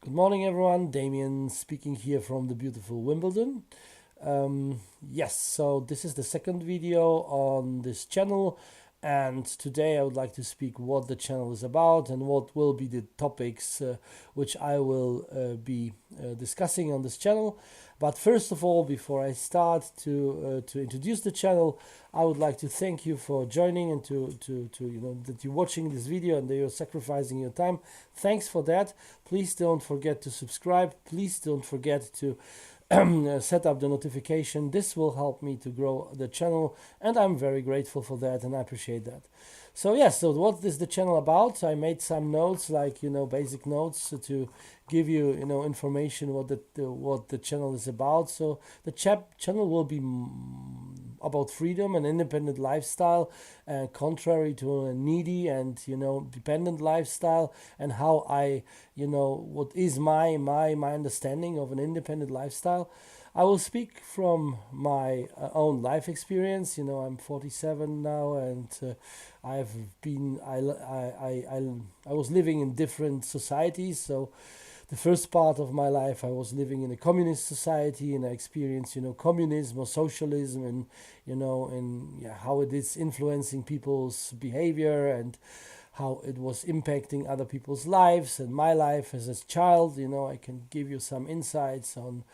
Good morning, everyone. Damien speaking here from the beautiful Wimbledon. Yes, so this is the second video on this channel, and today I would like to speak what the channel is about and what will be the topics which I will be discussing on this channel. But first of all, before I start to introduce the channel, I would like to thank you for joining and to that you're watching this video and that you're sacrificing your time. Thanks for that. Please don't forget to subscribe. Please don't forget to set up the notification. This will help me to grow the channel, and I'm very grateful for that, and I appreciate that. So yes, so what is the channel about? I made some notes, like basic notes to give you information what the channel is about. So the channel will be about freedom and independent lifestyle, contrary to a needy and dependent lifestyle, and how I what is my understanding of an independent lifestyle. I will speak from my own life experience. I'm 47 now, and I've been I was living in different societies. So the first part of my life I was living in a communist society, and I experienced communism or socialism, and how it is influencing people's behavior and how it was impacting other people's lives and my life as a child. I can give you some insights on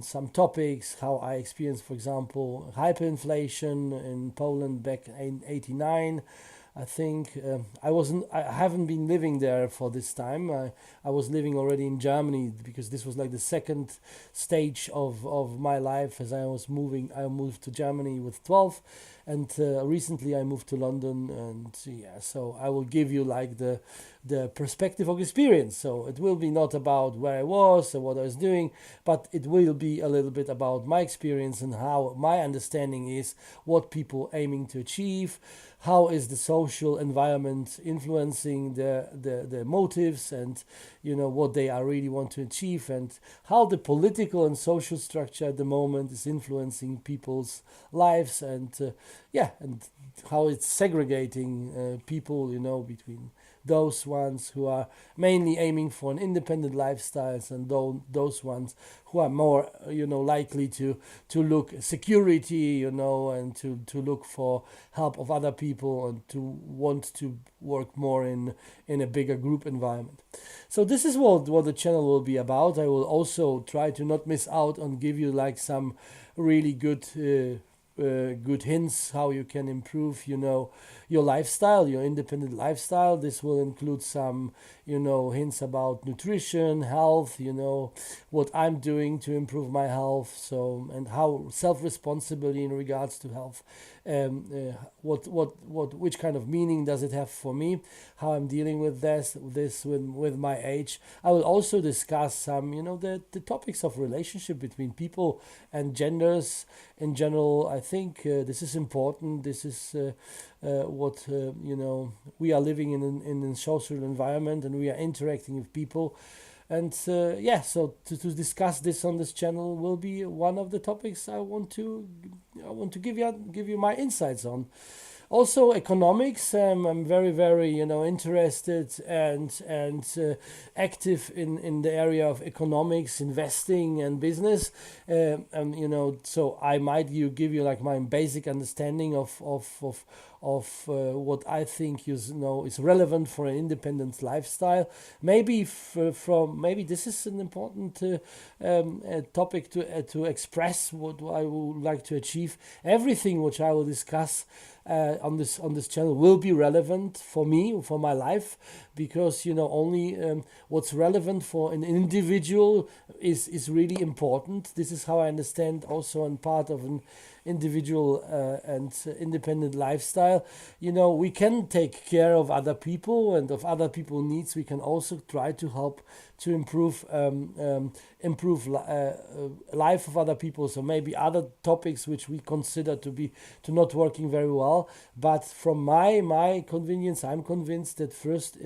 some topics, how I experienced, for example, hyperinflation in Poland back in '89. I think I haven't been living there for this time. I was living already in Germany, because this was like the second stage of my life as I moved to Germany with 12, and recently I moved to London, and yeah, so I will give you like the perspective of experience. So it will be not about where I was or what I was doing, but it will be a little bit about my experience and how my understanding is what people aiming to achieve, how is the social environment influencing the motives, and what they are really want to achieve, and how the political and social structure at the moment is influencing people's lives, and and how it's segregating people between those ones who are mainly aiming for an independent lifestyles, and those ones who are more likely to look security, and to look for help of other people, and to want to work more in a bigger group environment. So this is what the channel will be about. I will also try to not miss out on give you like some really good hints how you can improve your lifestyle, your independent lifestyle. This will include some hints about nutrition, health, what I'm doing to improve my health, so, and how self-responsibility in regards to health, which kind of meaning does it have for me, how I'm dealing with this with my age. I will also discuss some the topics of relationship between people and genders in general. I think this is important. This is what we are living in a social environment, and we are interacting with people. And so to discuss this on this channel will be one of the topics I want to give you my insights on. Also economics. I'm very interested and active in the area of economics, investing, and business. And so I might give you like my basic understanding of what I think is relevant for an independent lifestyle. Maybe maybe this is an important topic to express what I would like to achieve. Everything which I will discuss on this channel will be relevant for me, for my life, because only what's relevant for an individual is really important. This is how I understand also on part of an individual and independent lifestyle. We can take care of other people and of other people's needs. We can also try to help to improve life of other people. So maybe other topics which we consider to not working very well. But from my convenience, I'm convinced that first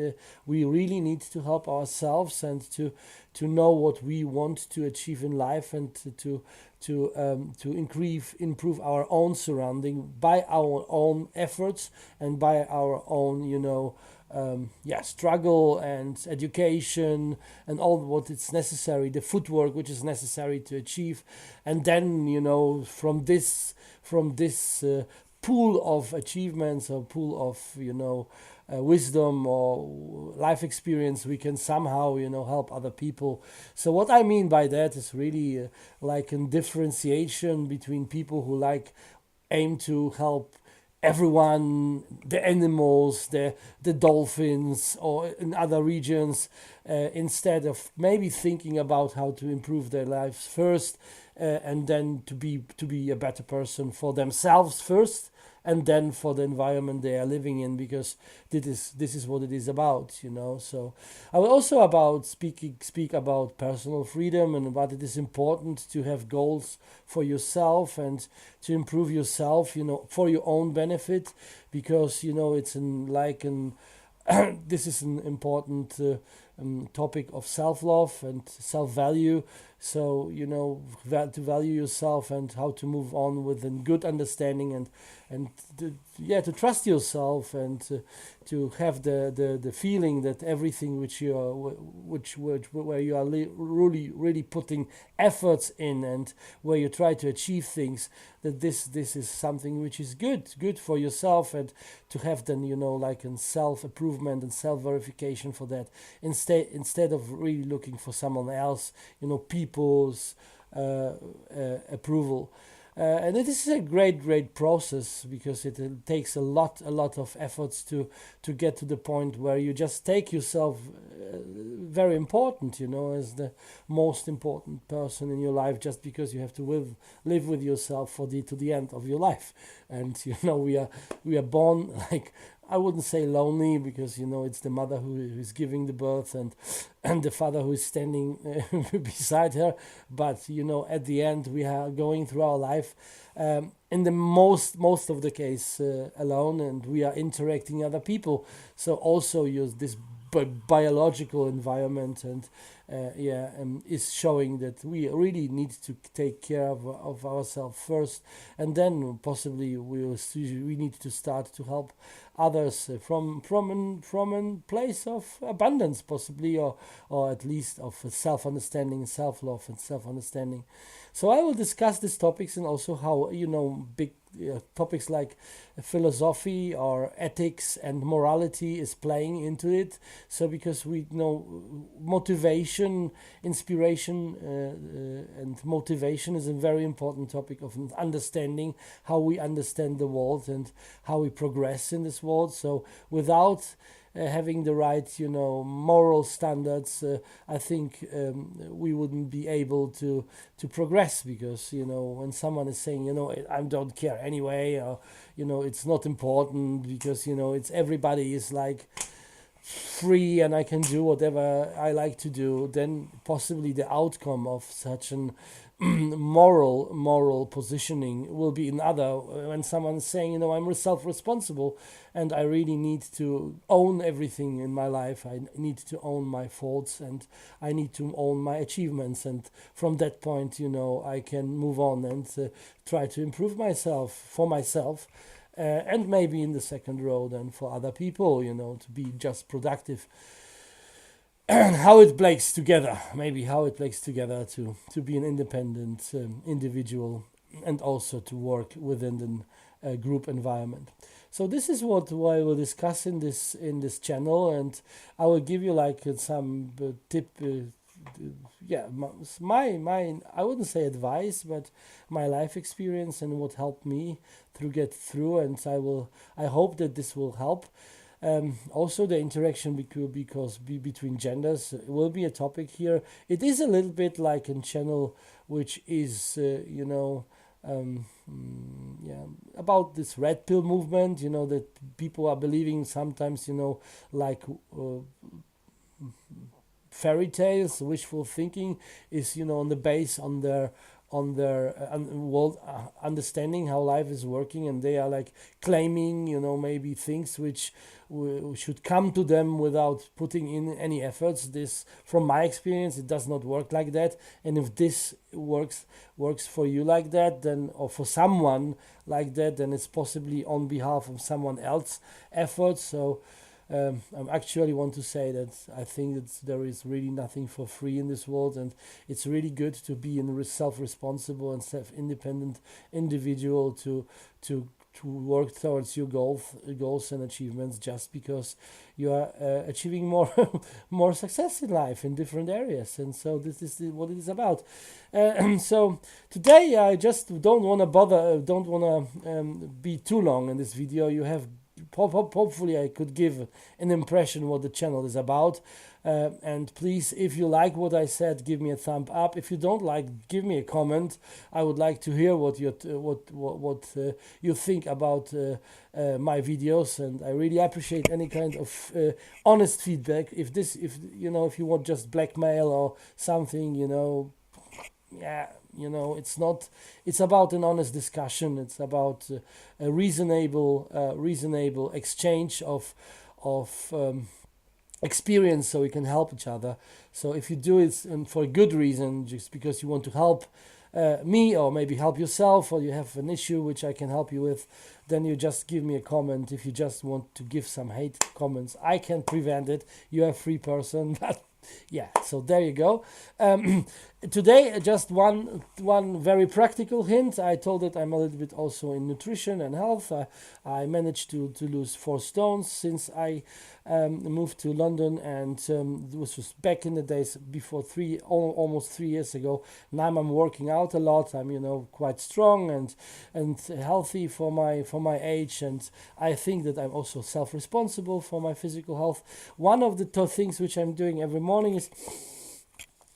we really need to help ourselves, and to know what we want to achieve in life, and to improve our own surrounding by our own efforts and by our own struggle and education and all what it's necessary, the footwork which is necessary to achieve. And then, from this pool of achievements or pool of, wisdom or life experience, we can somehow, help other people. So what I mean by that is really like a differentiation between people who aim to help everyone, the animals, the dolphins, or in other regions, instead of maybe thinking about how to improve their lives first, and then to be a better person for themselves first, and then for the environment they are living in, because this is what it is about, So I will also speak about personal freedom, and about it is important to have goals for yourself and to improve yourself, for your own benefit, because it's this is an important topic of self-love and self-value. So to value yourself and how to move on with a good understanding, and to trust yourself, and to have the feeling that everything where you are really putting efforts in, and where you try to achieve things, that this is something which is good for yourself, and to have then like a self improvement and self verification for that, instead of really looking for someone else, people's approval. And this is a great process, because it takes a lot of efforts to get to the point where you just take yourself very important, as the most important person in your life, just because you have to live with yourself to the end of your life. And we are born like, I wouldn't say lonely, because it's the mother who is giving the birth, and the father who is standing beside her. But at the end, we are going through our life, in the most of the case, alone, and we are interacting with other people. So also use this biological environment, and is showing that we really need to take care of ourselves first, and then possibly we need to start to help others, from a place of abundance, possibly, or at least of self-understanding, self-love, and self-understanding. So I will discuss these topics, and also how big topics like philosophy or ethics and morality is playing into it. So because we know motivation, inspiration, and motivation is a very important topic of understanding how we understand the world and how we progress in this world. So without having the right, moral standards, I think we wouldn't be able to progress, because when someone is saying, I don't care anyway, or it's not important, because it's everybody is like free and I can do whatever I like to do, then possibly the outcome of such an moral positioning will be another. When someone's saying, I'm self-responsible, and I really need to own everything in my life. I need to own my faults, and I need to own my achievements, and from that point, I can move on and try to improve myself, for myself, and maybe in the second row then for other people, to be just productive. And how it plays together, to be an independent individual, and also to work within the group environment. So this is what I will discuss in this channel, and I will give you like some tip. My I wouldn't say advice, but my life experience and what helped me to get through, and I hope that this will help. Also, the interaction between genders will be a topic here. It is a little bit like a channel which is, about this red pill movement. That people are believing sometimes, like fairy tales, wishful thinking is, on the base on their world understanding how life is working, and they are like claiming, maybe things which should come to them without putting in any efforts. This, from my experience, it does not work like that. And if this works for you like that, then, or for someone like that, then it's possibly on behalf of someone else's efforts. So I actually want to say that I think that there is really nothing for free in this world, and it's really good to be a self-responsible and self-independent individual to work towards your goals and achievements, just because you are achieving more more success in life in different areas. And so this is what it is about. So today I just don't want to bother, don't want to be too long in this video. You have hopefully I could give an impression what the channel is about. And please, if you like what I said, give me a thumb up. If you don't like, give me a comment. I would like to hear what you think about my videos, and I really appreciate any kind of honest feedback. If you want just blackmail or something, yeah, it's about an honest discussion. It's about a reasonable exchange of experience, so we can help each other. So if you do it for a good reason, just because you want to help me, or maybe help yourself, or you have an issue which I can help you with, then you just give me a comment. If you just want to give some hate comments, I can prevent it. You're a free person. But yeah, so there you go. Today, just one very practical hint. I told that I'm a little bit also in nutrition and health. I managed to lose 4 stones since I moved to London, and this was back in the days before almost 3 years ago. Now I'm working out a lot. I'm quite strong and healthy for my age, and I think that I'm also self-responsible for my physical health. One of the things which I'm doing every morning is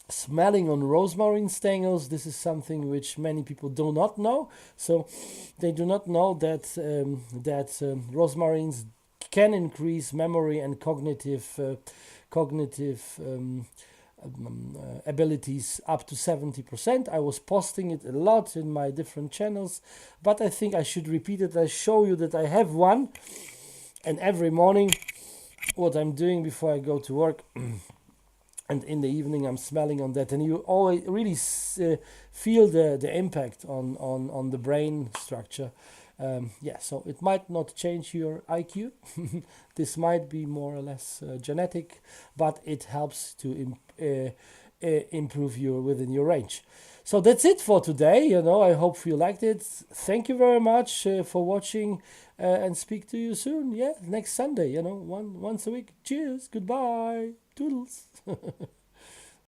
smelling on rosemary stangles. This is something which many people do not know. So they do not know that rosmarines can increase memory and cognitive abilities up to 70%. I was posting it a lot in my different channels, but I think I should repeat it. I show you that I have one, and every morning what I'm doing before I go to work and in the evening I'm smelling on that, and you always really feel the impact on the brain structure. So it might not change your IQ. This might be more or less genetic, but it helps to improve within your range. So that's it for today. I hope you liked it. Thank you very much for watching, and speak to you soon. Yeah, next Sunday. Once a week. Cheers. Goodbye. Toodles.